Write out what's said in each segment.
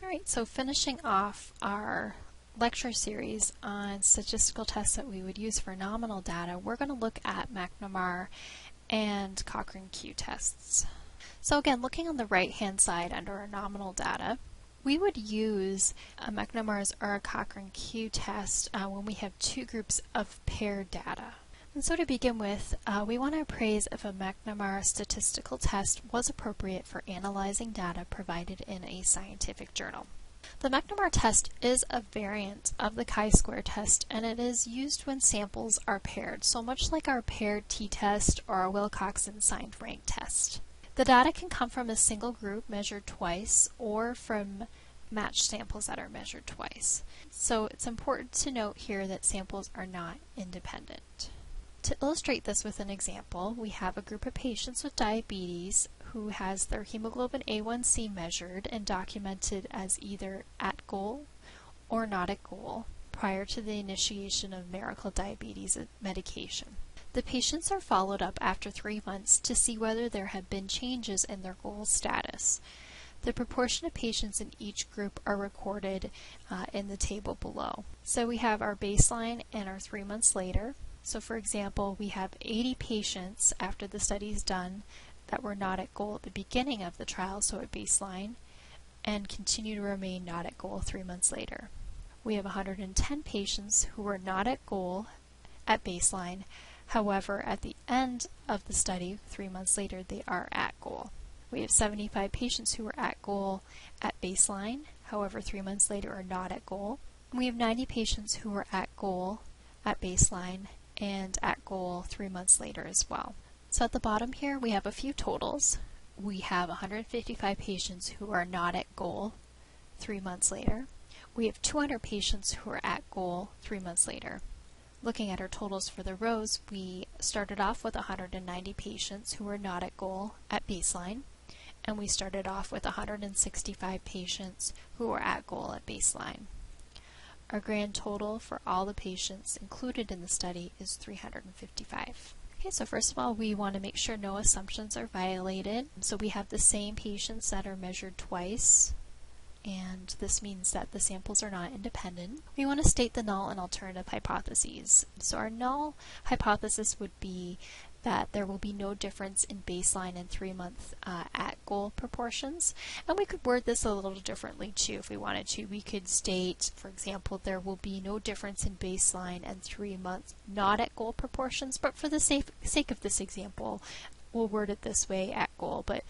Alright, so finishing off our lecture series on statistical tests that we would use for nominal data, we're going to look at McNemar and Cochran Q tests. So again, looking on the right hand side under our nominal data, we would use a McNemar's or a Cochran Q test when we have two groups of paired data. And so to begin with, we want to appraise if a McNemar statistical test was appropriate for analyzing data provided in a scientific journal. The McNemar test is a variant of the chi-square test, and it is used when samples are paired, so much like our paired t-test or our Wilcoxon signed rank test. The data can come from a single group measured twice or from matched samples that are measured twice. So it's important to note here that samples are not independent. To illustrate this with an example, we have a group of patients with diabetes who has their hemoglobin A1C measured and documented as either at goal or not at goal prior to the initiation of Miracle Diabetes medication. The patients are followed up after 3 months to see whether there have been changes in their goal status. The proportion of patients in each group are recorded in the table below. So we have our baseline and our 3 months later. So for example, we have 80 patients after the study is done that were not at goal at the beginning of the trial, so at baseline, and continue to remain not at goal 3 months later. We have 110 patients who were not at goal at baseline. However, at the end of the study, 3 months later, they are at goal. We have 75 patients who were at goal at baseline. However, 3 months later are not at goal. We have 90 patients who were at goal at baseline and at goal 3 months later as well. So at the bottom here we have a few totals. We have 155 patients who are not at goal 3 months later. We have 200 patients who are at goal 3 months later. Looking at our totals for the rows, we started off with 190 patients who were not at goal at baseline, and we started off with 165 patients who were at goal at baseline. Our grand total for all the patients included in the study is 355. Okay, so first of all, we want to make sure no assumptions are violated. So we have the same patients that are measured twice, and this means that the samples are not independent. We want to state the null and alternative hypotheses. So our null hypothesis would be that there will be no difference in baseline and 3 month at goal proportions. And we could word this a little differently too if we wanted to. We could state, for example, there will be no difference in baseline and 3 months not at goal proportions, but for the sake of this example, we'll word it this way, at goal, but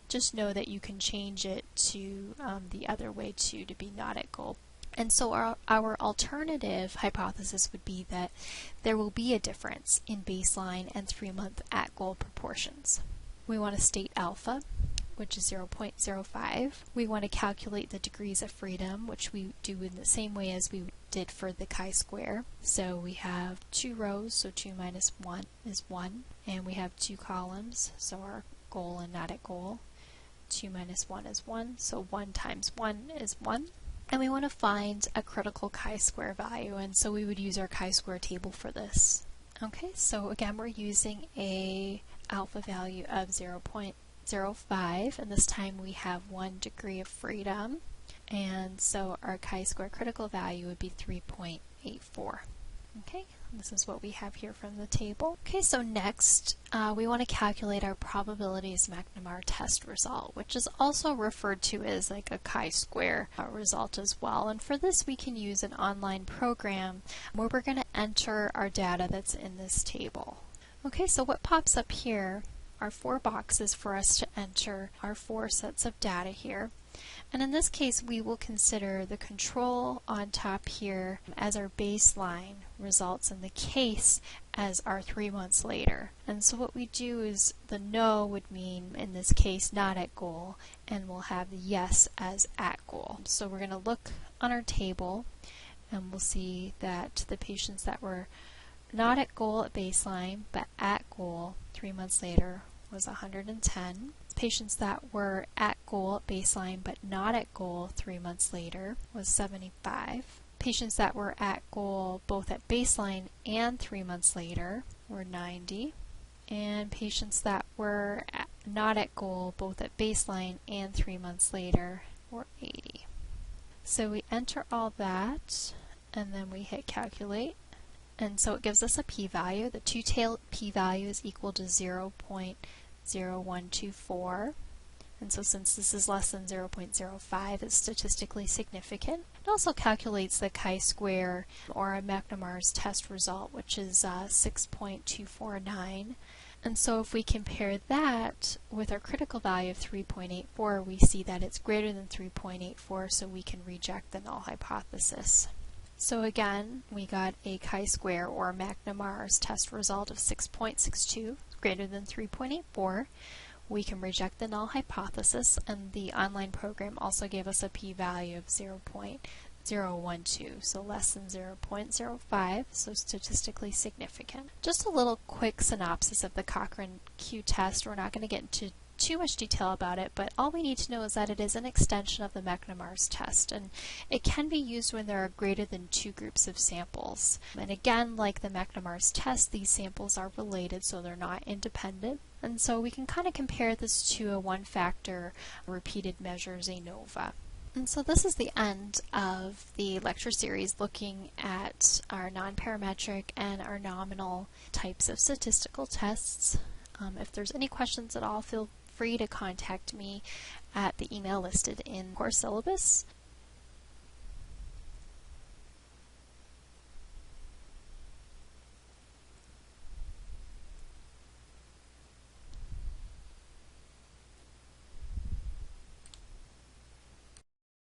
just know that you can change it to the other way too, to be not at goal. And so our alternative hypothesis would be that there will be a difference in baseline and 3 month at goal proportions. We want to state alpha, which is 0.05. We want to calculate the degrees of freedom, which we do in the same way as we did for the chi-square. So we have 2 rows, so 2 minus 1 is 1, and we have 2 columns, so our goal and not at goal. 2 minus 1 is 1, so 1 times 1 is 1. And we want to find a critical chi-square value, and so we would use our chi-square table for this. Okay, so again we're using a alpha value of 0.05, and this time we have 1 degree of freedom, and so our chi-square critical value would be 3.84. Okay, this is what we have here from the table. Okay, so next we want to calculate our probabilities McNemar test result, which is also referred to as like a chi-square result as well. And for this we can use an online program where we're going to enter our data that's in this table. Okay, so what pops up here are 4 boxes for us to enter our 4 sets of data here. And in this case, we will consider the control on top here as our baseline results and the case as our 3 months later. And so what we do is the no would mean, in this case, not at goal, and we'll have the yes as at goal. So we're going to look on our table and we'll see that the patients that were not at goal at baseline but at goal 3 months later was 110. Patients that were at goal at baseline but not at goal 3 months later was 75. Patients that were at goal both at baseline and 3 months later were 90. And patients that were not at goal both at baseline and 3 months later were 80. So we enter all that, and then we hit calculate. And so it gives us a p-value. The two-tailed p-value is equal to 0.0124. And so since this is less than 0.05, it's statistically significant. It also calculates the chi-square, or a McNemar's test result, which is 6.249. And so if we compare that with our critical value of 3.84, we see that it's greater than 3.84, so we can reject the null hypothesis. So again, we got a chi-square, or McNemar's test result of 6.62, greater than 3.84. We can reject the null hypothesis, and the online program also gave us a p-value of 0.012, so less than 0.05, so statistically significant. Just a little quick synopsis of the Cochran Q test. We're not going to get into too much detail about it, but all we need to know is that it is an extension of the McNemar's test, and it can be used when there are greater than two groups of samples. And again, like the McNemar's test, these samples are related, so they're not independent. And so we can kind of compare this to a one-factor repeated measures ANOVA. And so this is the end of the lecture series looking at our non-parametric and our nominal types of statistical tests. If there's any questions at all, feel free to contact me at the email listed in course syllabus.